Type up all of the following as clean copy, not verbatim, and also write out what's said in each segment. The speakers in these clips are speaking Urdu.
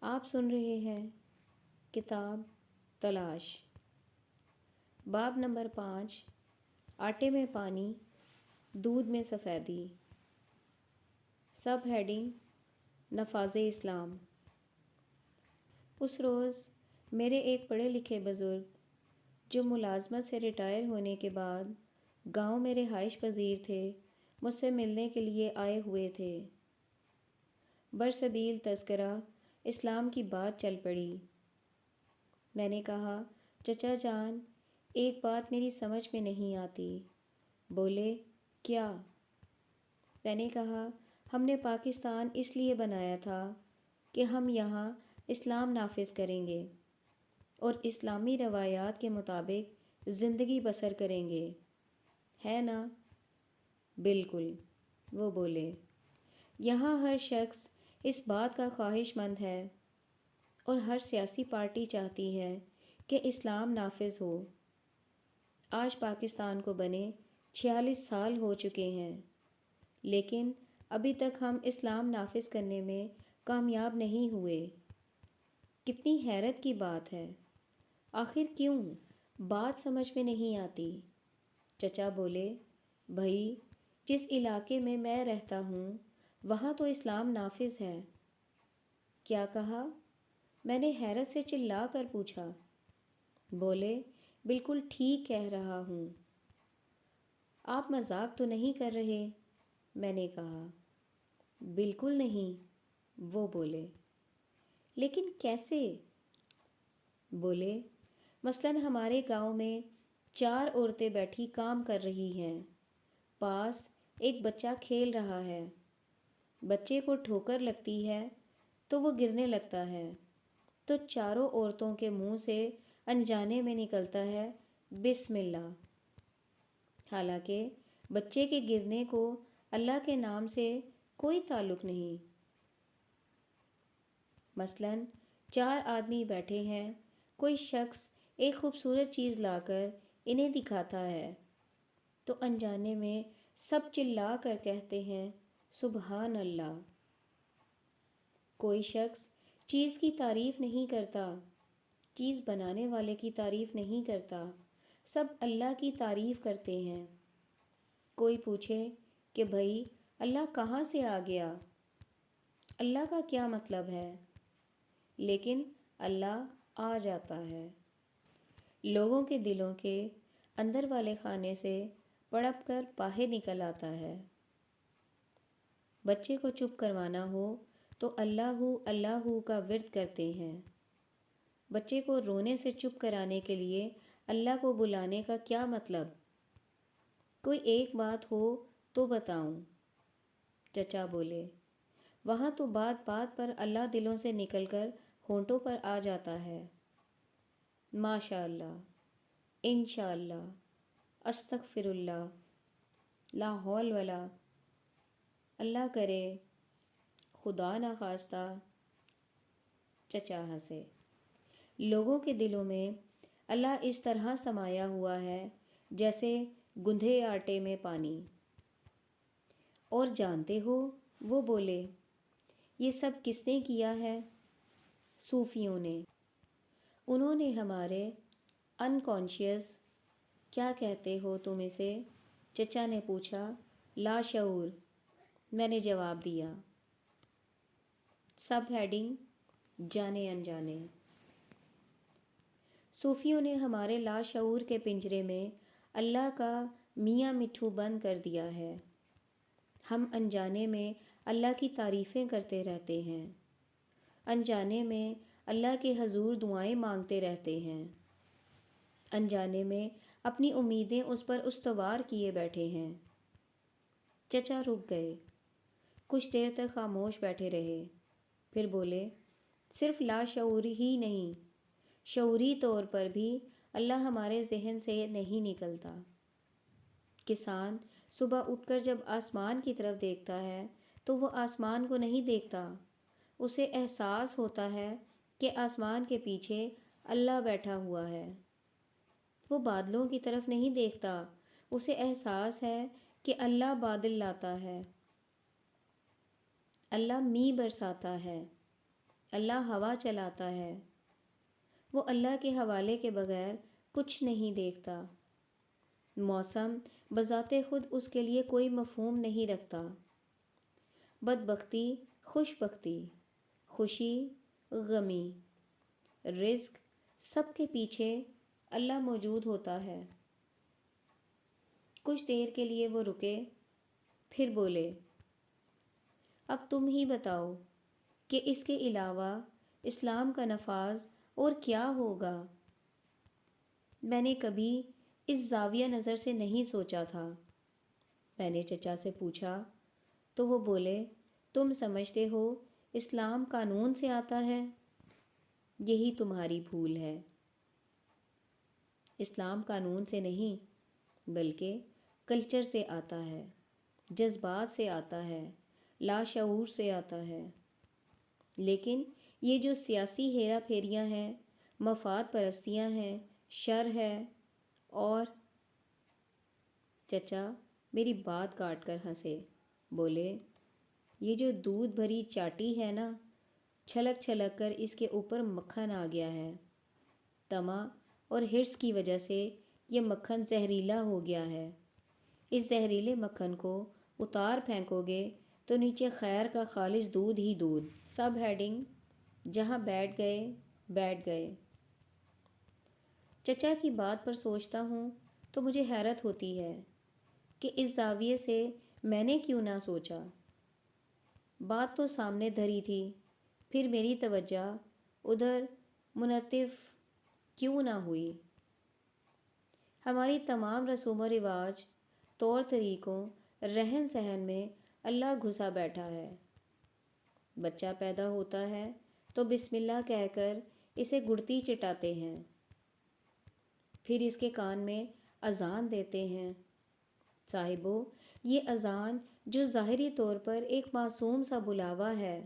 آپ سن رہے ہیں کتاب تلاش، باب نمبر 5، آٹے میں پانی، دودھ میں سفیدی۔ سب ہیڈنگ نفاذ اسلام۔ اس روز میرے ایک پڑھے لکھے بزرگ جو ملازمت سے ریٹائر ہونے کے بعد گاؤں میں رہائش پذیر تھے، مجھ سے ملنے کے لیے آئے ہوئے تھے۔ برسبیل تذکرہ اسلام کی بات چل پڑی۔ میں نے کہا، چچا جان، ایک بات میری سمجھ میں نہیں آتی۔ بولے، کیا؟ میں نے کہا، ہم نے پاکستان اس لیے بنایا تھا کہ ہم یہاں اسلام نافذ کریں گے اور اسلامی روایات کے مطابق زندگی بسر کریں گے، ہے نا؟ بالکل، وہ بولے۔ یہاں ہر شخص اس بات کا خواہش مند ہے اور ہر سیاسی پارٹی چاہتی ہے کہ اسلام نافذ ہو۔ آج پاکستان کو بنے 46 سال ہو چکے ہیں، لیکن ابھی تک ہم اسلام نافذ کرنے میں کامیاب نہیں ہوئے۔ کتنی حیرت کی بات ہے! آخر کیوں؟ بات سمجھ میں نہیں آتی۔ چچا بولے، بھائی، جس علاقے میں میں رہتا ہوں وہاں تو اسلام نافذ ہے۔ کیا کہا؟ میں نے حیرت سے چلا کر پوچھا۔ بولے، بالکل ٹھیک کہہ رہا ہوں۔ آپ مذاق تو نہیں کر رہے؟ میں نے کہا، بالکل نہیں، وہ بولے۔ لیکن کیسے؟ بولے، مثلاً ہمارے گاؤں میں 4 عورتیں بیٹھی کام کر رہی ہیں، پاس ایک بچہ کھیل رہا ہے، بچے کو ٹھوکر لگتی ہے تو وہ گرنے لگتا ہے، تو چاروں عورتوں کے منہ سے انجانے میں نکلتا ہے بسم اللہ، حالانکہ بچے کے گرنے کو اللہ کے نام سے کوئی تعلق نہیں۔ مثلاً 4 آدمی بیٹھے ہیں، کوئی شخص ایک خوبصورت چیز لا کر انہیں دکھاتا ہے تو انجانے میں سب چلا کر کہتے ہیں سبحان اللہ۔ کوئی شخص چیز کی تعریف نہیں کرتا، چیز بنانے والے کی تعریف نہیں کرتا، سب اللہ کی تعریف کرتے ہیں۔ کوئی پوچھے کہ بھائی اللہ کہاں سے آ گیا؟ اللہ کا کیا مطلب ہے؟ لیکن اللہ آ جاتا ہے، لوگوں کے دلوں کے اندر والے خانے سے پڑپ کر باہر نکل آتا ہے۔ بچے کو چپ کروانا ہو تو اللہ کا ورد کرتے ہیں۔ بچے کو رونے سے چپ کرانے کے لیے اللہ کو بلانے کا کیا مطلب؟ کوئی ایک بات ہو تو بتاؤں۔ چچا بولے، وہاں تو بات بات پر اللہ دلوں سے نکل کر ہونٹوں پر آ جاتا ہے۔ ماشاء اللہ، انشاء اللہ، استغفر اللہ، لا حول ولا، اللہ کرے، خدا نخواستہ۔ چچا ہنسے۔ لوگوں کے دلوں میں اللہ اس طرح سمایا ہوا ہے جیسے گندھے آٹے میں پانی۔ اور جانتے ہو، وہ بولے، یہ سب کس نے کیا ہے؟ صوفیوں نے۔ انہوں نے ہمارے انکانشیس، کیا کہتے ہو تم اسے؟ چچا نے پوچھا۔ لاشعور، میں نے جواب دیا۔ سب ہیڈنگ جانے انجانے۔ صوفیوں نے ہمارے لاشعور کے پنجرے میں اللہ کا میاں مٹھو بند کر دیا ہے۔ ہم انجانے میں اللہ کی تعریفیں کرتے رہتے ہیں، انجانے میں اللہ کے حضور دعائیں مانگتے رہتے ہیں، انجانے میں اپنی امیدیں اس پر استوار کیے بیٹھے ہیں۔ چچا رک گئے، کچھ دیر تک خاموش بیٹھے رہے، پھر بولے، صرف لاشعور ہی نہیں، شعوری طور پر بھی اللہ ہمارے ذہن سے نہیں نکلتا۔ کسان صبح اٹھ کر جب آسمان کی طرف دیکھتا ہے تو وہ آسمان کو نہیں دیکھتا، اسے احساس ہوتا ہے کہ آسمان کے پیچھے اللہ بیٹھا ہوا ہے۔ وہ بادلوں کی طرف نہیں دیکھتا، اسے احساس ہے کہ اللہ بادل لاتا ہے، اللہ می برساتا ہے، اللہ ہوا چلاتا ہے، وہ اللہ کے حوالے کے بغیر کچھ نہیں دیکھتا۔ موسم بذات خود اس کے لیے کوئی مفہوم نہیں رکھتا۔ بدبختی، خوش بختی، خوشی، غمی، رزق، سب کے پیچھے اللہ موجود ہوتا ہے۔ کچھ دیر کے لیے وہ رکے، پھر بولے، اب تم ہی بتاؤ کہ اس کے علاوہ اسلام کا نفاذ اور کیا ہوگا؟ میں نے کبھی اس زاویہ نظر سے نہیں سوچا تھا۔ میں نے چچا سے پوچھا تو وہ بولے، تم سمجھتے ہو اسلام قانون سے آتا ہے؟ یہی تمہاری بھول ہے۔ اسلام قانون سے نہیں بلکہ کلچر سے آتا ہے، جذبات سے آتا ہے، لاشعور سے آتا ہے۔ لیکن یہ جو سیاسی ہیرا پھیریاں ہیں، مفاد پرستیاں ہیں، شر ہے اور چچا میری بات کاٹ کر ہنسے، بولے، یہ جو دودھ بھری چاٹی ہے نا، چھلک چھلک کر اس کے اوپر مکھن آ گیا ہے۔ طمع اور حرص کی وجہ سے یہ مکھن زہریلا ہو گیا ہے۔ اس زہریلے مکھن کو اتار پھینکو گے تو نیچے خیر کا خالص دودھ ہی دودھ۔ سب ہیڈنگ، جہاں بیٹھ گئے۔ چچا کی بات پر سوچتا ہوں تو مجھے حیرت ہوتی ہے کہ اس زاویے سے میں نے کیوں نہ سوچا۔ بات تو سامنے دھری تھی، پھر میری توجہ ادھر منتف کیوں نہ ہوئی؟ ہماری تمام رسوم و رواج، طور طریقوں، رہن سہن میں اللہ گھسا بیٹھا ہے۔ بچہ پیدا ہوتا ہے تو بسم اللہ کہہ کر اسے گڑتی چٹاتے ہیں، پھر اس کے کان میں اذان دیتے ہیں۔ صاحبو، یہ اذان جو ظاہری طور پر ایک معصوم سا بلاوا ہے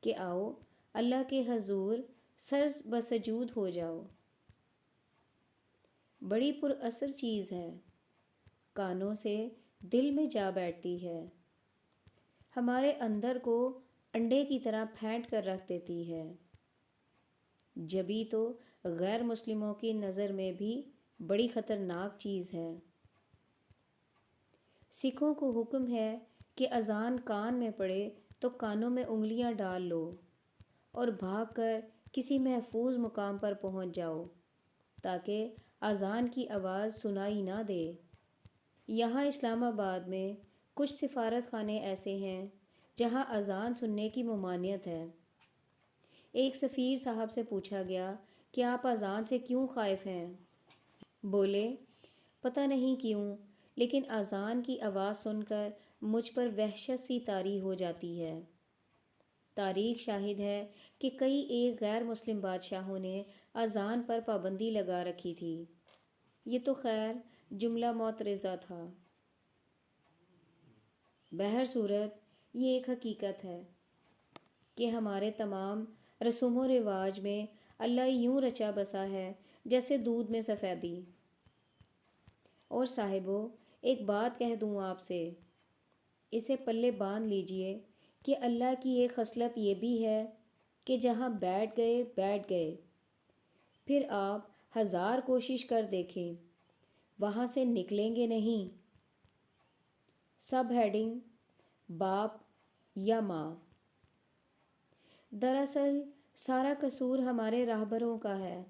کہ آؤ اللہ کے حضور سر بسجود ہو جاؤ، بڑی پر اثر چیز ہے، کانوں سے دل میں جا بیٹھتی ہے، ہمارے اندر کو انڈے کی طرح پھینٹ کر رکھ دیتی ہے۔ جبھی تو غیر مسلموں کی نظر میں بھی بڑی خطرناک چیز ہے۔ سکھوں کو حکم ہے کہ اذان کان میں پڑے تو کانوں میں انگلیاں ڈال لو اور بھاگ کر کسی محفوظ مقام پر پہنچ جاؤ تاکہ اذان کی آواز سنائی نہ دے۔ یہاں اسلام آباد میں کچھ سفارت خانے ایسے ہیں جہاں اذان سننے کی ممانعت ہے۔ ایک سفیر صاحب سے پوچھا گیا کہ آپ اذان سے کیوں خائف ہیں؟ بولے، پتہ نہیں کیوں، لیکن اذان کی آواز سن کر مجھ پر وحشت سی طاری ہو جاتی ہے۔ تاریخ شاہد ہے کہ کئی ایک غیر مسلم بادشاہوں نے اذان پر پابندی لگا رکھی تھی۔ یہ تو خیر جملہ معترضہ تھا۔ بہر صورت یہ ایک حقیقت ہے کہ ہمارے تمام رسوم و رواج میں اللہ یوں رچا بسا ہے جیسے دودھ میں سفیدی۔ اور صاحبو، ایک بات کہہ دوں آپ سے، اسے پلے باندھ لیجئے کہ اللہ کی ایک خصلت یہ بھی ہے کہ جہاں بیٹھ گئے، پھر آپ 1000 کوشش کر دیکھیں، وہاں سے نکلیں گے نہیں۔ سب ہیڈنگ، باپ یا ماں۔ دراصل سارا قصور ہمارے راہبروں کا ہے۔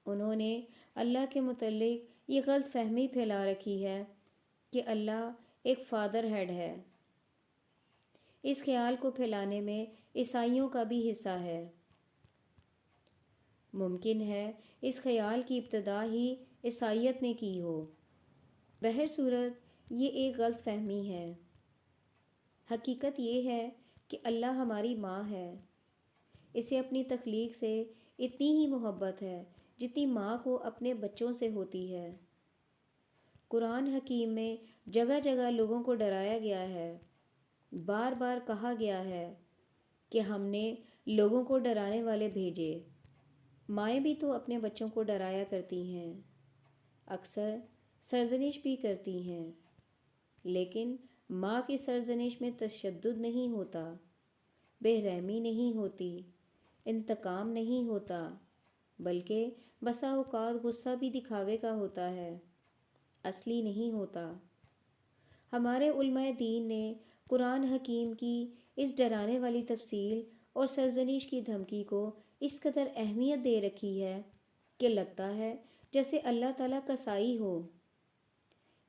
انہوں نے اللہ کے متعلق یہ غلط فہمی پھیلا رکھی ہے کہ اللہ ایک فادر ہیڈ ہے۔ اس خیال کو پھیلانے میں عیسائیوں کا بھی حصہ ہے۔ ممکن ہے اس خیال کی ابتدا ہی عیسائیت نے کی ہو۔ بہر صورت یہ ایک غلط فہمی ہے۔ حقیقت یہ ہے کہ اللہ ہماری ماں ہے۔ اسے اپنی تخلیق سے اتنی ہی محبت ہے جتنی ماں کو اپنے بچوں سے ہوتی ہے۔ قرآن حکیم میں جگہ جگہ لوگوں کو ڈرایا گیا ہے۔ بار بار کہا گیا ہے کہ ہم نے لوگوں کو ڈرانے والے بھیجے۔ مائیں بھی تو اپنے بچوں کو ڈرایا کرتی ہیں، اکثر سرزنش بھی کرتی ہیں، لیکن ماں کی سرزنش میں تشدد نہیں ہوتا، بے رحمی نہیں ہوتی، انتقام نہیں ہوتا، بلکہ بسا اوقات غصہ بھی دکھاوے کا ہوتا ہے، اصلی نہیں ہوتا۔ ہمارے علماء دین نے قرآن حکیم کی اس ڈرانے والی تفصیل اور سرزنش کی دھمکی کو اس قدر اہمیت دے رکھی ہے کہ لگتا ہے جیسے اللہ تعالیٰ کسائی ہو۔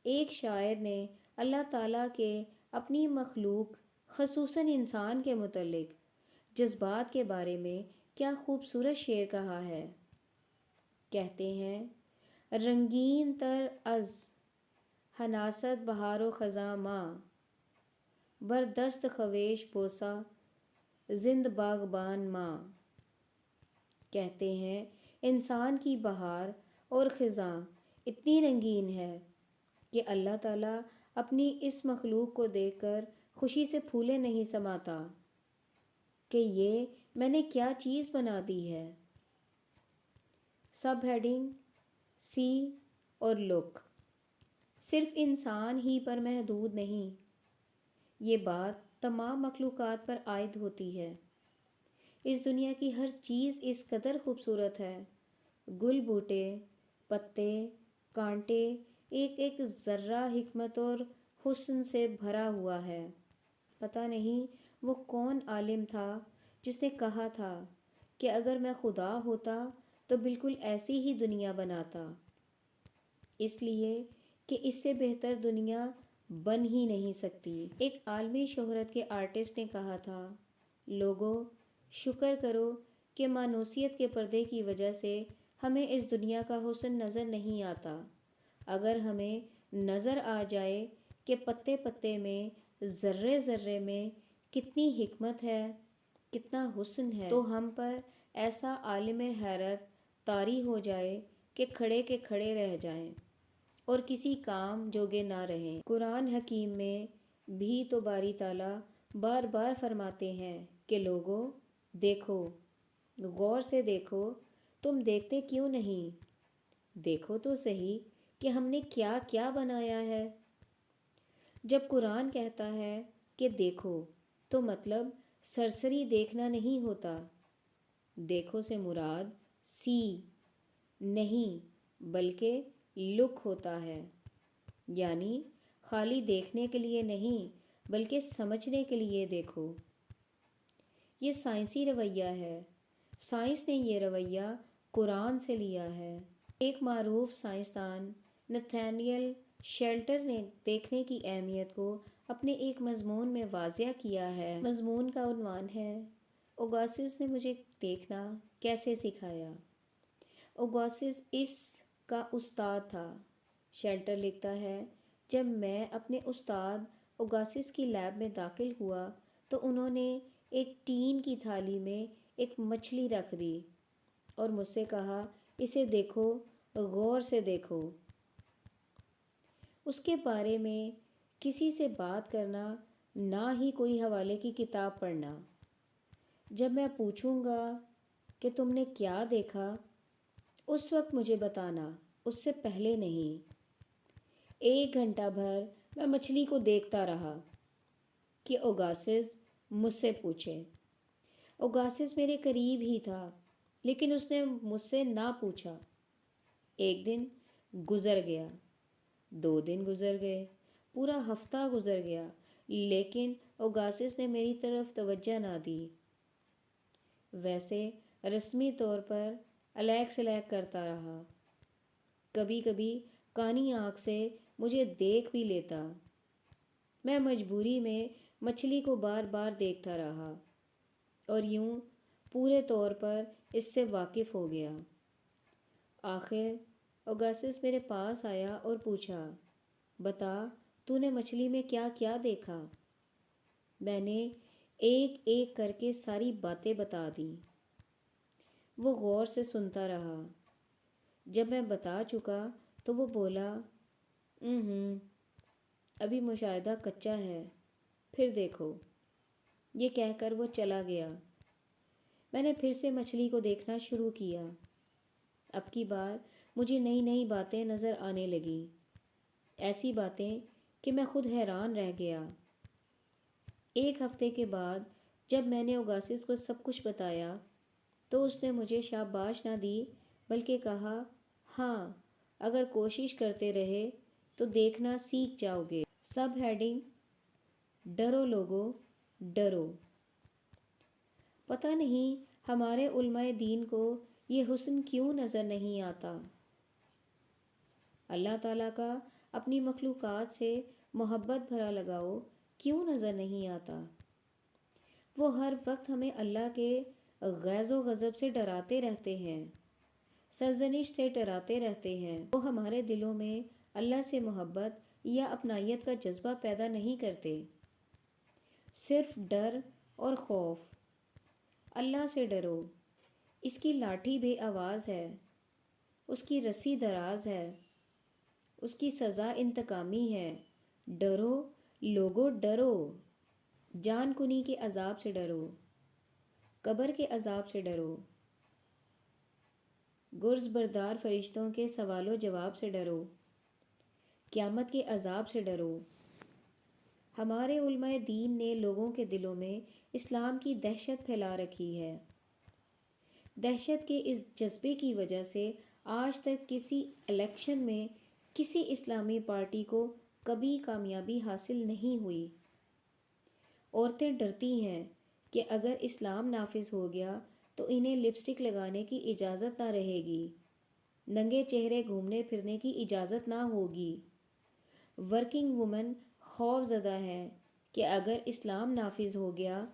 ایک شاعر نے اللہ تعالیٰ کے اپنی مخلوق خصوصاً انسان کے متعلق جذبات کے بارے میں کیا خوبصورت شعر کہا ہے۔ کہتے ہیں، رنگین تر از حناست بہار و خزاں ماں، بردست خویش بوسا زند باغبان ماں۔ کہتے ہیں انسان کی بہار اور خزاں اتنی رنگین ہے کہ اللہ تعالیٰ اپنی اس مخلوق کو دیکھ کر خوشی سے پھولے نہیں سماتا کہ یہ میں نے کیا چیز بنا دی ہے۔ سب ہیڈنگ سی اور لک صرف انسان ہی پر محدود نہیں، یہ بات تمام مخلوقات پر عائد ہوتی ہے۔ اس دنیا کی ہر چیز اس قدر خوبصورت ہے، گل بوٹے، پتے، کانٹے، ایک ایک ذرہ حکمت اور حسن سے بھرا ہوا ہے۔ پتہ نہیں وہ کون عالم تھا جس نے کہا تھا کہ اگر میں خدا ہوتا تو بالکل ایسی ہی دنیا بناتا، اس لیے کہ اس سے بہتر دنیا بن ہی نہیں سکتی۔ ایک عالمی شہرت کے آرٹسٹ نے کہا تھا، لوگو شکر کرو کہ مانوسیت کے پردے کی وجہ سے ہمیں اس دنیا کا حسن نظر نہیں آتا۔ اگر ہمیں نظر آ جائے کہ پتے پتے میں، ذرے ذرے میں کتنی حکمت ہے، کتنا حسن ہے، تو ہم پر ایسا عالم حیرت طاری ہو جائے کہ کھڑے کے کھڑے رہ جائیں اور کسی کام جوگے نہ رہیں۔ قرآن حکیم میں بھی تو باری تعالیٰ بار بار فرماتے ہیں کہ لوگو دیکھو، غور سے دیکھو، تم دیکھتے کیوں نہیں؟ دیکھو تو صحیح کہ ہم نے کیا کیا بنایا ہے۔ جب قرآن کہتا ہے کہ دیکھو تو مطلب سرسری دیکھنا نہیں ہوتا۔ دیکھو سے مراد سی نہیں بلکہ لک ہوتا ہے، یعنی خالی دیکھنے کے لیے نہیں بلکہ سمجھنے کے لیے دیکھو۔ یہ سائنسی رویہ ہے، سائنس نے یہ رویہ قرآن سے لیا ہے۔ ایک معروف سائنسدان نتھانیل شیلٹر نے دیکھنے کی اہمیت کو اپنے ایک مضمون میں واضح کیا ہے۔ مضمون کا عنوان ہے، اوگاسس نے مجھے دیکھنا کیسے سکھایا۔ اوگاسس اس کا استاد تھا۔ شیلٹر لکھتا ہے، جب میں اپنے استاد اوگاسس کی لیب میں داخل ہوا تو انہوں نے ایک ٹین کی تھالی میں ایک مچھلی رکھ دی اور مجھ سے کہا، اسے دیکھو، غور سے دیکھو۔ اس کے بارے میں کسی سے بات کرنا، نہ ہی کوئی حوالے کی کتاب پڑھنا۔ جب میں پوچھوں گا کہ تم نے کیا دیکھا، اس وقت مجھے بتانا، اس سے پہلے نہیں۔ 1 گھنٹہ بھر میں مچھلی کو دیکھتا رہا کہ اوگاسس مجھ سے پوچھے۔ اوگاسس میرے قریب ہی تھا لیکن اس نے مجھ سے نہ پوچھا۔ 1 دن گزر گیا، 2 دن گزر گئے، پورا ہفتہ گزر گیا، لیکن اوگاسس نے میری طرف توجہ نہ دی۔ ویسے رسمی طور پر الیک سلیک کرتا رہا، کبھی کبھی کانی آنکھ سے مجھے دیکھ بھی لیتا۔ میں مجبوری میں مچھلی کو بار بار دیکھتا رہا اور یوں پورے طور پر اس سے واقف ہو گیا۔ آخر اوگاسس میرے پاس آیا اور پوچھا، بتا تو نے مچھلی میں کیا کیا دیکھا؟ میں نے ایک ایک کر کے ساری باتیں بتا دیں۔ وہ غور سے سنتا رہا۔ جب میں بتا چکا تو وہ بولا، ابھی مشاہدہ کچا ہے، پھر دیکھو۔ یہ کہہ کر وہ چلا گیا۔ میں نے پھر سے مچھلی کو دیکھنا شروع کیا۔ اب کی بار مجھے نئی نئی باتیں نظر آنے لگیں، ایسی باتیں کہ میں خود حیران رہ گیا۔ 1 ہفتے کے بعد جب میں نے اوگاسس کو سب کچھ بتایا تو اس نے مجھے شاباش نہ دی بلکہ کہا، ہاں اگر کوشش کرتے رہے تو دیکھنا سیکھ جاؤ گے۔ سب ہیڈنگ: ڈرو لوگو، ڈرو۔ پتہ نہیں ہمارے علماء دین کو یہ حسن کیوں نظر نہیں آتا۔ اللہ تعالیٰ کا اپنی مخلوقات سے محبت بھرا لگاؤ کیوں نظر نہیں آتا؟ وہ ہر وقت ہمیں اللہ کے غیظ و غضب سے ڈراتے رہتے ہیں، سرزنش سے ڈراتے رہتے ہیں۔ وہ ہمارے دلوں میں اللہ سے محبت یا اپنائیت کا جذبہ پیدا نہیں کرتے، صرف ڈر اور خوف۔ اللہ سے ڈرو، اس کی لاٹھی بے آواز ہے، اس کی رسی دراز ہے، اس کی سزا انتقامی ہے۔ ڈرو لوگو، ڈرو۔ جان کنی کے عذاب سے ڈرو، قبر کے عذاب سے ڈرو، گرز بردار فرشتوں کے سوال و جواب سے ڈرو، قیامت کے عذاب سے ڈرو۔ ہمارے علماء دین نے لوگوں کے دلوں میں اسلام کی دہشت پھیلا رکھی ہے۔ دہشت کے اس جذبے کی وجہ سے آج تک کسی الیکشن میں کسی اسلامی پارٹی کو کبھی کامیابی حاصل نہیں ہوئی۔ عورتیں ڈرتی ہیں کہ اگر اسلام نافذ ہو گیا تو انہیں لپسٹک لگانے کی اجازت نہ رہے گی، ننگے چہرے گھومنے پھرنے کی اجازت نہ ہوگی۔ ورکنگ وومن خوف زدہ ہیں کہ اگر اسلام نافذ ہو گیا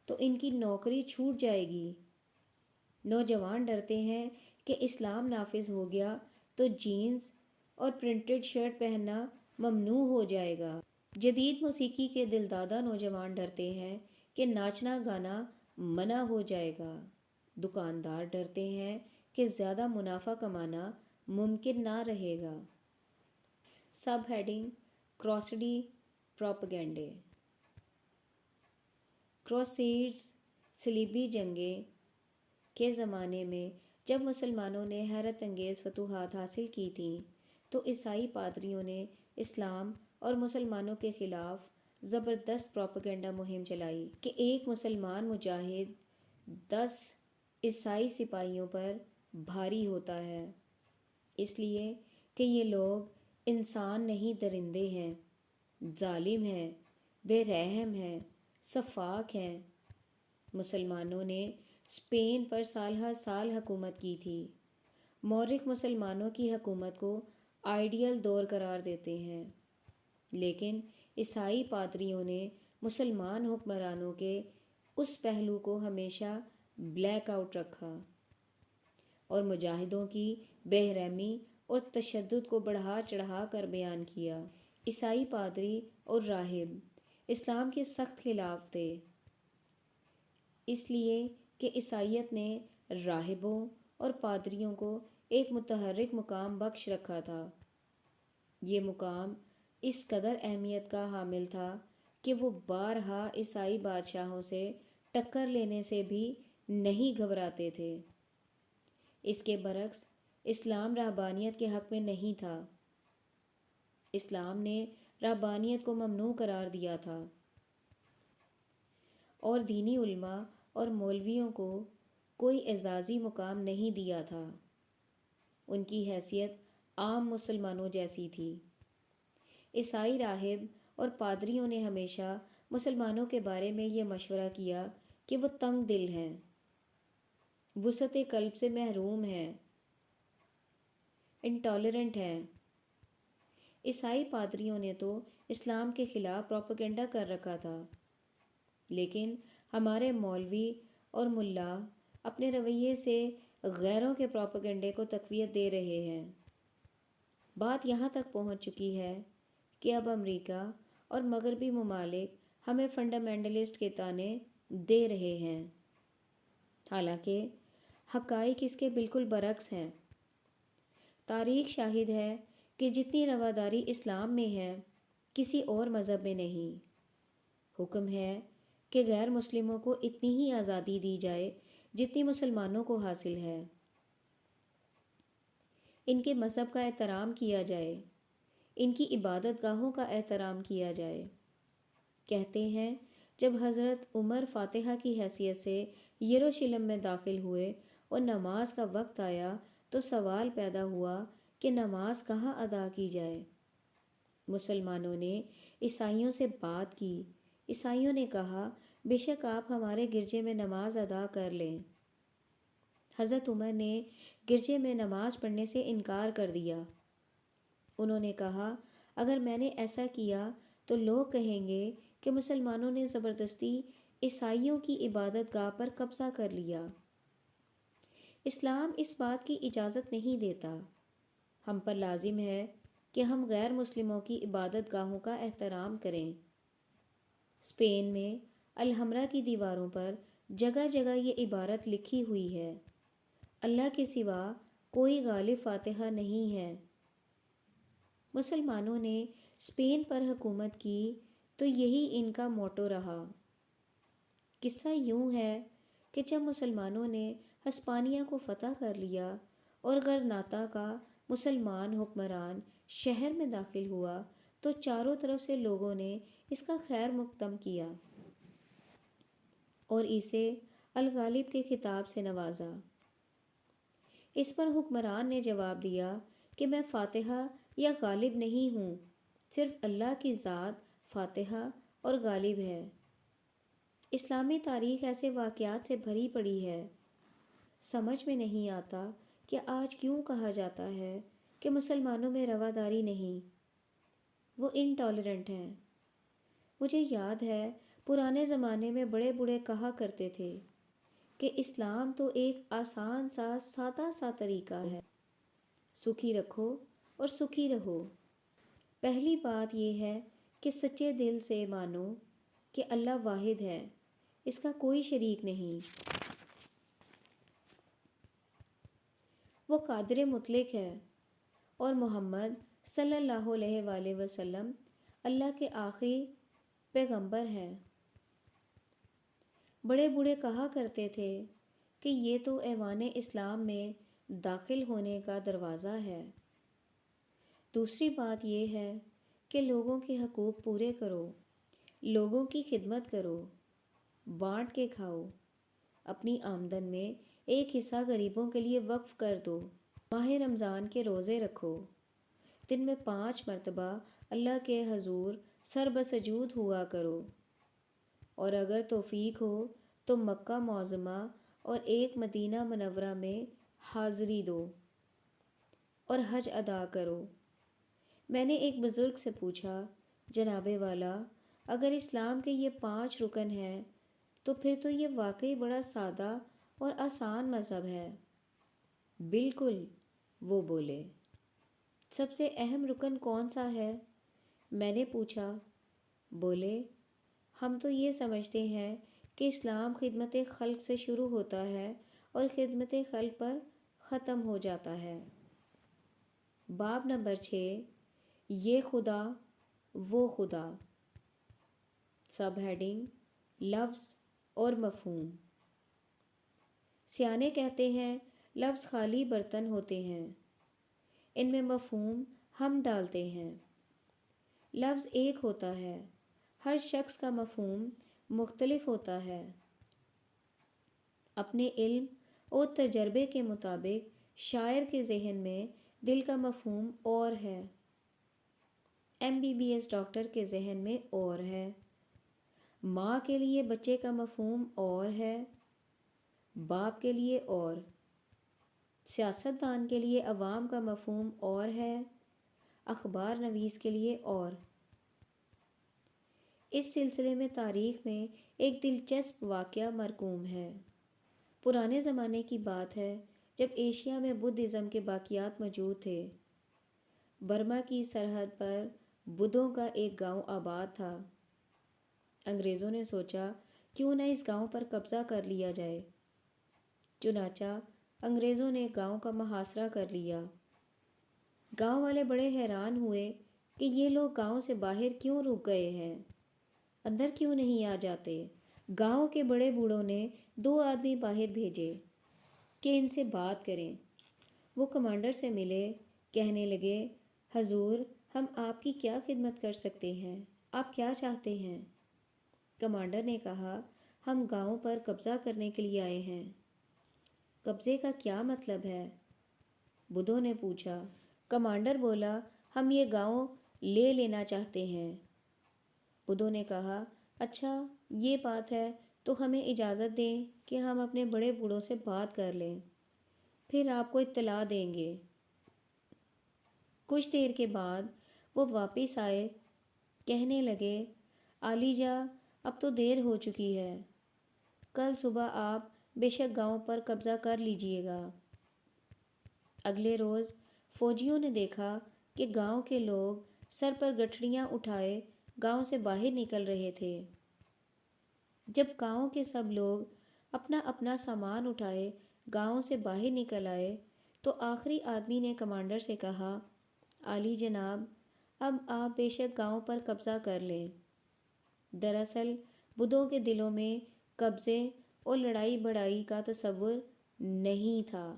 تو ان کی نوکری چھوٹ جائے گی۔ نوجوان ڈرتے ہیں کہ اسلام نافذ ہو گیا تو جینز اور پرنٹڈ شرٹ پہننا ممنوع ہو جائے گا۔ جدید موسیقی کے دلدادہ نوجوان ڈرتے ہیں کہ ناچنا گانا منع ہو جائے گا۔ دکاندار ڈرتے ہیں کہ زیادہ منافع کمانا ممکن نہ رہے گا۔ Sub heading: کروسڈی پروپیگنڈے۔ کروسیڈز صلیبی جنگیں کے زمانے میں جب مسلمانوں نے حیرت انگیز فتوحات حاصل کی تھیں تو عیسائی پادریوں نے اسلام اور مسلمانوں کے خلاف زبردست پروپیگنڈا مہم چلائی کہ ایک مسلمان مجاہد 10 عیسائی سپاہیوں پر بھاری ہوتا ہے، اس لیے کہ یہ لوگ انسان نہیں درندے ہیں، ظالم ہیں، بے رحم ہیں، سفاک ہیں۔ مسلمانوں نے اسپین پر سال ہر سال حکومت کی تھی۔ مورخ مسلمانوں کی حکومت کو آئیڈیل دور قرار دیتے ہیں، لیکن عیسائی پادریوں نے مسلمان حکمرانوں کے اس پہلو کو ہمیشہ بلیک آؤٹ رکھا اور مجاہدوں کی بے رحمی اور تشدد کو بڑھا چڑھا کر بیان کیا۔ عیسائی پادری اور راہب اسلام کے سخت خلاف تھے، اس لیے کہ عیسائیت نے راہبوں اور پادریوں کو ایک متحرک مقام بخش رکھا تھا۔ یہ مقام اس قدر اہمیت کا حامل تھا کہ وہ بارہا عیسائی بادشاہوں سے ٹکر لینے سے بھی نہیں گھبراتے تھے۔ اس کے برعکس اسلام رہبانیت کے حق میں نہیں تھا۔ اسلام نے رہبانیت کو ممنوع قرار دیا تھا اور دینی علماء اور مولویوں کو کوئی اعزازی مقام نہیں دیا تھا۔ ان کی حیثیت عام مسلمانوں جیسی تھی۔ عیسائی راہب اور پادریوں نے ہمیشہ مسلمانوں کے بارے میں یہ مشورہ کیا کہ وہ تنگ دل ہیں، وسعت قلب سے محروم ہیں، انٹالرنٹ ہیں۔ عیسائی پادریوں نے تو اسلام کے خلاف پروپیگنڈا کر رکھا تھا، لیکن ہمارے مولوی اور ملا اپنے رویے سے غیروں کے پروپیگنڈے کو تقویت دے رہے ہیں۔ بات یہاں تک پہنچ چکی ہے کہ اب امریکہ اور مغربی ممالک ہمیں فنڈامنٹلسٹ کے طعنے دے رہے ہیں، حالانکہ حقائق اس کے بالکل برعکس ہیں۔ تاریخ شاہد ہے کہ جتنی رواداری اسلام میں ہے کسی اور مذہب میں نہیں۔ حکم ہے کہ غیر مسلموں کو اتنی ہی آزادی دی جائے جتنی مسلمانوں کو حاصل ہے۔ ان کے مذہب کا احترام کیا جائے، ان کی عبادت گاہوں کا احترام کیا جائے۔ کہتے ہیں جب حضرت عمر فاتحہ کی حیثیت سے یروشلم میں داخل ہوئے اور نماز کا وقت آیا تو سوال پیدا ہوا کہ نماز کہاں ادا کی جائے۔ مسلمانوں نے عیسائیوں سے بات کی۔ عیسائیوں نے کہا بے شک آپ ہمارے گرجے میں نماز ادا کر لیں۔ حضرت عمر نے گرجے میں نماز پڑھنے سے انکار کر دیا۔ انہوں نے کہا اگر میں نے ایسا کیا تو لوگ کہیں گے کہ مسلمانوں نے زبردستی عیسائیوں کی عبادت گاہ پر قبضہ کر لیا۔ اسلام اس بات کی اجازت نہیں دیتا۔ ہم پر لازم ہے کہ ہم غیر مسلموں کی عبادت گاہوں کا احترام کریں۔ اسپین میں الحمرا کی دیواروں پر جگہ جگہ یہ عبارت لکھی ہوئی ہے، اللہ کے سوا کوئی غالب فاتحہ نہیں ہے۔ مسلمانوں نے اسپین پر حکومت کی تو یہی ان کا موٹو رہا۔ قصہ یوں ہے کہ جب مسلمانوں نے ہسپانیہ کو فتح کر لیا اور غرناطہ کا مسلمان حکمران شہر میں داخل ہوا تو چاروں طرف سے لوگوں نے اس کا خیر مقدم کیا اور اسے الغالب کے خطاب سے نوازا۔ اس پر حکمران نے جواب دیا کہ میں فاتحہ یا غالب نہیں ہوں، صرف اللہ کی ذات فاتحہ اور غالب ہے۔ اسلامی تاریخ ایسے واقعات سے بھری پڑی ہے، سمجھ میں نہیں آتا کہ آج کیوں کہا جاتا ہے کہ مسلمانوں میں رواداری نہیں، وہ انٹالرنٹ ہیں۔ مجھے یاد ہے پرانے زمانے میں بڑے بوڑھے کہا کرتے تھے کہ اسلام تو ایک آسان سا سادہ سا طریقہ ہے، سکھی رکھو اور سکھی رہو۔ پہلی بات یہ ہے کہ سچے دل سے مانو کہ اللہ واحد ہے، اس کا کوئی شریک نہیں، وہ قادر مطلق ہے، اور محمد صلی اللہ علیہ وآلہ وسلم اللہ کے آخری پیغمبر ہیں۔ بڑے بوڑھے کہا کرتے تھے کہ یہ تو ایوان اسلام میں داخل ہونے کا دروازہ ہے۔ دوسری بات یہ ہے کہ لوگوں کے حقوق پورے کرو، لوگوں کی خدمت کرو، بانٹ کے کھاؤ، اپنی آمدن میں ایک حصہ غریبوں کے لیے وقف کر دو، ماہ رمضان کے روزے رکھو، دن میں 5 مرتبہ اللہ کے حضور سر بسجود ہوا کرو، اور اگر توفیق ہو تو مکہ معظمہ اور ایک مدینہ منورہ میں حاضری دو اور حج ادا کرو۔ میں نے ایک بزرگ سے پوچھا جناب والا اگر اسلام کے یہ 5 رکن ہیں تو پھر تو یہ واقعی بڑا سادہ اور آسان مذہب ہے۔ بالکل، وہ بولے۔ سب سے اہم رکن کون سا ہے؟ میں نے پوچھا۔ بولے ہم تو یہ سمجھتے ہیں کہ اسلام خدمت خلق سے شروع ہوتا ہے اور خدمت خلق پر ختم ہو جاتا ہے۔ باب نمبر 6، یہ خدا وہ خدا، سب ہیڈنگ لفظ اور مفہوم۔ سیانے کہتے ہیں لفظ خالی برتن ہوتے ہیں، ان میں مفہوم ہم ڈالتے ہیں۔ لفظ ایک ہوتا ہے، ہر شخص کا مفہوم مختلف ہوتا ہے۔ اپنے علم اور تجربے کے مطابق شاعر کے ذہن میں دل کا مفہوم اور ہے، MBBS ڈاکٹر کے ذہن میں اور ہے، ماں کے لیے بچے کا مفہوم اور ہے، باپ کے لیے اور، سیاستدان کے لیے عوام کا مفہوم اور ہے، اخبار نویس کے لیے اور۔ اس سلسلے میں تاریخ میں ایک دلچسپ واقعہ مرقوم ہے۔ پرانے زمانے کی بات ہے جب ایشیا میں بدھزم کے باقیات موجود تھے۔ برما کی سرحد پر بدھوں کا ایک گاؤں آباد تھا۔ انگریزوں نے سوچا کیوں نہ اس گاؤں پر قبضہ کر لیا جائے۔ چنانچہ انگریزوں نے گاؤں کا محاصرہ کر لیا۔ گاؤں والے بڑے حیران ہوئے کہ یہ لوگ گاؤں سے باہر کیوں رک گئے ہیں، اندر کیوں نہیں آ جاتے۔ گاؤں کے بڑے بوڑھوں نے 2 آدمی باہر بھیجے کہ ان سے بات کریں۔ وہ کمانڈر سے ملے، کہنے لگے حضور ہم آپ کی کیا خدمت کر سکتے ہیں، آپ کیا چاہتے ہیں؟ کمانڈر نے کہا ہم گاؤں پر قبضہ کرنے کے لیے آئے ہیں۔ قبضے کا کیا مطلب ہے؟ بدھو نے پوچھا۔ کمانڈر بولا، ہم یہ گاؤں لے لینا چاہتے ہیں۔ بدھو نے کہا، اچھا یہ بات ہے تو ہمیں اجازت دیں کہ ہم اپنے بڑے بوڑھوں سے بات کر لیں، پھر آپ کو اطلاع دیں گے۔ کچھ دیر کے بعد وہ واپس آئے، کہنے لگے، عالی جا اب تو دیر ہو چکی ہے، کل صبح آپ بے شک گاؤں پر قبضہ کر لیجئے گا۔ اگلے روز فوجیوں نے دیکھا کہ گاؤں کے لوگ سر پر گٹھڑیاں اٹھائے گاؤں سے باہر نکل رہے تھے۔ جب گاؤں کے سب لوگ اپنا اپنا سامان اٹھائے گاؤں سے باہر نکل آئے تو آخری آدمی نے کمانڈر سے کہا، عالی جناب اب آپ بے شک گاؤں پر قبضہ کر لیں۔ دراصل بدھوں کے دلوں میں قبضے اور لڑائی بڑائی کا تصور نہیں تھا،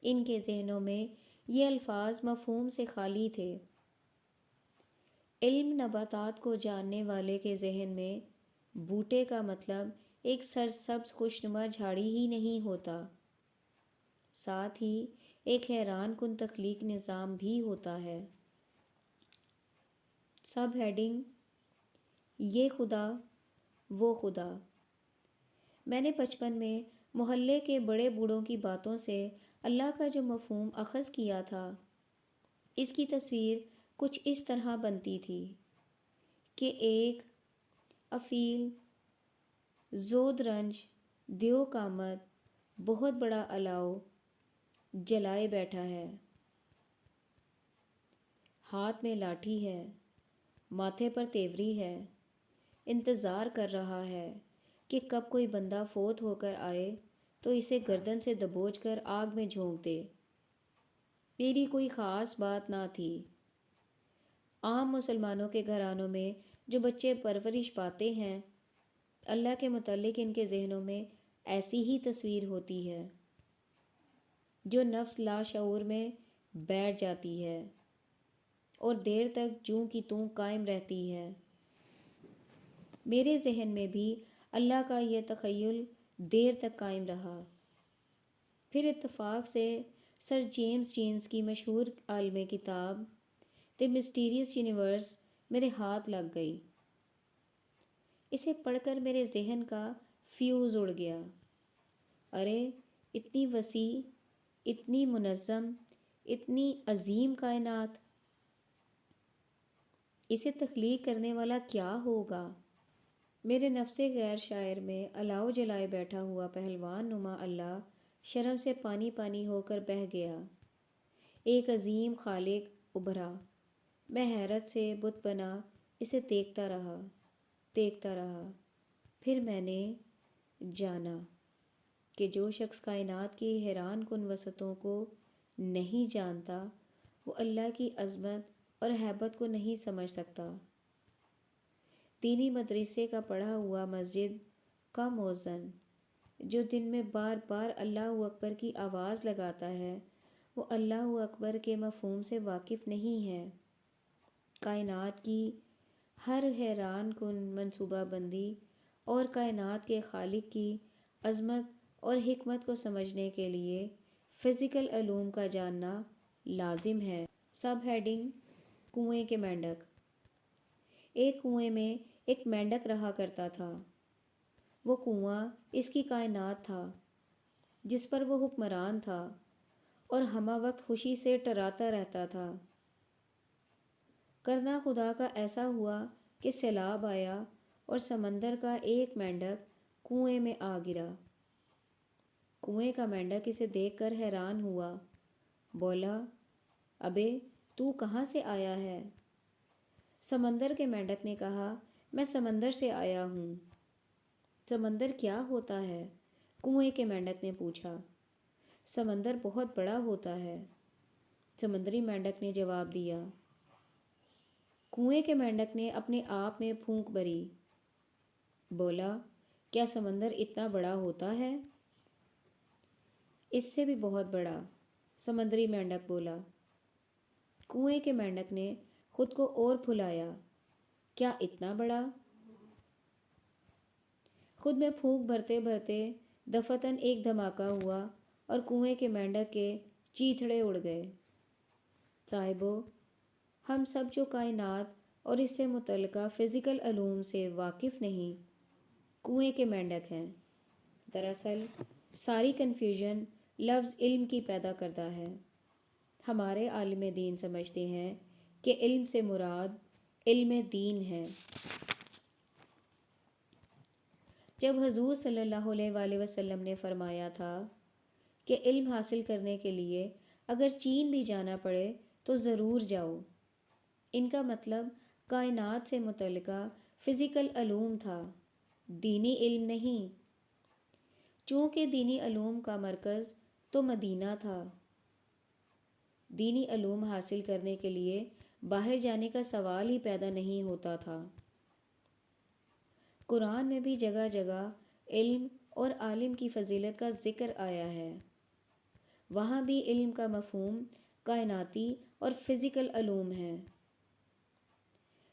ان کے ذہنوں میں یہ الفاظ مفہوم سے خالی تھے۔ علم نباتات کو جاننے والے کے ذہن میں بوٹے کا مطلب ایک سرسبز خوشنما جھاڑی ہی نہیں ہوتا، ساتھ ہی ایک حیران کن تخلیق نظام بھی ہوتا ہے۔ سب ہیڈنگ، یہ خدا وہ خدا۔ میں نے بچپن میں محلے کے بڑے بوڑھوں کی باتوں سے اللہ کا جو مفہوم اخذ کیا تھا، اس کی تصویر کچھ اس طرح بنتی تھی کہ ایک افیل زود رنج دیو کامت بہت بڑا الاؤ جلائے بیٹھا ہے، ہاتھ میں لاٹھی ہے، ماتھے پر تیوری ہے، انتظار کر رہا ہے کہ کب کوئی بندہ فوت ہو کر آئے تو اسے گردن سے دبوچ کر آگ میں جھونک دے۔ میری کوئی خاص بات نہ تھی۔ عام مسلمانوں کے گھرانوں میں جو بچے پرورش پاتے ہیں، اللہ کے متعلق ان کے ذہنوں میں ایسی ہی تصویر ہوتی ہے جو نفس لاشعور میں بیٹھ جاتی ہے اور دیر تک جوں کی توں قائم رہتی ہے۔ میرے ذہن میں بھی اللہ کا یہ تخیل دیر تک قائم رہا۔ پھر اتفاق سے سر جیمز جینز کی مشہور عالمی کتاب دی مسٹیریس یونیورس میرے ہاتھ لگ گئی۔ اسے پڑھ کر میرے ذہن کا فیوز اڑ گیا۔ ارے اتنی وسیع، اتنی منظم، اتنی عظیم کائنات، اسے تخلیق کرنے والا کیا ہوگا؟ میرے نفس غیر شاعر میں الاؤ جلائے بیٹھا ہوا پہلوان نما اللہ شرم سے پانی پانی ہو کر بہہ گیا۔ ایک عظیم خالق ابھرا۔ میں حیرت سے بت بنا اسے دیکھتا رہا۔ پھر میں نے جانا کہ جو شخص کائنات کی حیران کن وسعتوں کو نہیں جانتا وہ اللہ کی عظمت اور ہیبت کو نہیں سمجھ سکتا۔ دینی مدرسے کا پڑھا ہوا مسجد کا مؤذن جو دن میں بار بار اللہ اکبر کی آواز لگاتا ہے، وہ اللہ اکبر کے مفہوم سے واقف نہیں ہے۔ کائنات کی ہر حیران کن منصوبہ بندی اور کائنات کے خالق کی عظمت اور حکمت کو سمجھنے کے لیے فزیکل علوم کا جاننا لازم ہے۔ سب ہیڈنگ، کنویں کے مینڈک۔ ایک کنویں میں ایک مینڈک رہا کرتا تھا۔ وہ کنواں اس کی کائنات تھا جس پر وہ حکمران تھا اور ہمہ وقت خوشی سے ٹراتا رہتا تھا۔ کرنا خدا کا ایسا ہوا کہ سیلاب آیا اور سمندر کا ایک مینڈک کنویں میں آ گرا۔ کنویں کا مینڈک اسے دیکھ کر حیران ہوا، بولا، ابے تو کہاں سے آیا ہے؟ سمندر کے مینڈک نے کہا، میں سمندر سے آیا ہوں۔ سمندر کیا ہوتا ہے؟ کنویں کے مینڈک نے پوچھا۔ سمندر بہت بڑا ہوتا ہے، سمندری مینڈک نے جواب دیا۔ کنویں کے مینڈک نے اپنے آپ میں پھونک بھری، بولا، کیا سمندر اتنا بڑا ہوتا ہے؟ اس سے بھی بہت بڑا، سمندری مینڈک بولا۔ کنویں کے مینڈک نے خود کو اور پھلایا، کیا اتنا بڑا؟ خود میں پھونک بھرتے بھرتے دفتن ایک دھماکہ ہوا اور کنویں کے مینڈک کے چیتھڑے اڑ گئے۔ صاحبو، ہم سب جو کائنات اور اس سے متعلقہ فزیکل علوم سے واقف نہیں، کنویں کے مینڈک ہیں۔ دراصل ساری کنفیوژن لفظ علم کی پیدا کردہ ہے۔ ہمارے عالم دین سمجھتے ہیں کہ علم سے مراد علم دین ہے۔ جب حضور صلی اللہ علیہ وآلہ وسلم نے فرمایا تھا کہ علم حاصل کرنے کے لیے اگر چین بھی جانا پڑے تو ضرور جاؤ، ان کا مطلب کائنات سے متعلقہ فزیکل علوم تھا، دینی علم نہیں۔ چونکہ دینی علوم کا مرکز تو مدینہ تھا، دینی علوم حاصل کرنے کے لیے باہر جانے کا سوال ہی پیدا نہیں ہوتا تھا۔ قرآن میں بھی جگہ جگہ علم اور عالم کی فضیلت کا ذکر آیا ہے۔ وہاں بھی علم کا مفہوم کائناتی اور فزیکل علوم ہے۔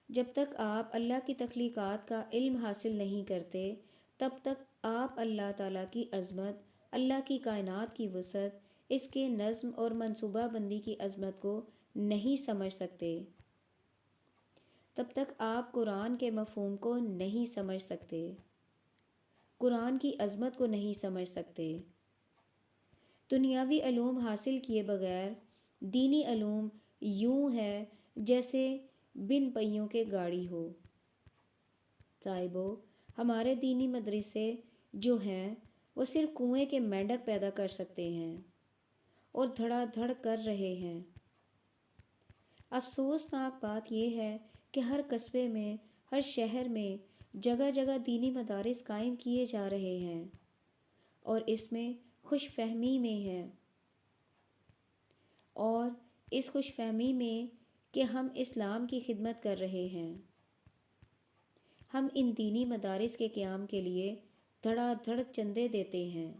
جب تک آپ اللہ کی تخلیقات کا علم حاصل نہیں کرتے، تب تک آپ اللہ تعالیٰ کی عظمت، اللہ کی کائنات کی وسعت، اس کے نظم اور منصوبہ بندی کی عظمت کو نہیں سمجھ سکتے۔ تب تک آپ قرآن کے مفہوم کو نہیں سمجھ سکتے، قرآن کی عظمت کو نہیں سمجھ سکتے۔ دنیاوی علوم حاصل کیے بغیر دینی علوم یوں ہے جیسے بن پہیوں کے گاڑی ہو۔ صاحبو، ہمارے دینی مدرسے جو ہیں وہ صرف کنویں کے مینڈک پیدا کر سکتے ہیں اور دھڑا دھڑ کر رہے ہیں۔ افسوسناک بات یہ ہے کہ ہر قصبے میں، ہر شہر میں جگہ جگہ دینی مدارس قائم کیے جا رہے ہیں اور اس میں خوش فہمی میں ہے، اور اس خوش فہمی میں کہ ہم اسلام کی خدمت کر رہے ہیں۔ ہم ان دینی مدارس کے قیام کے لیے دھڑا دھڑ چندے دیتے ہیں۔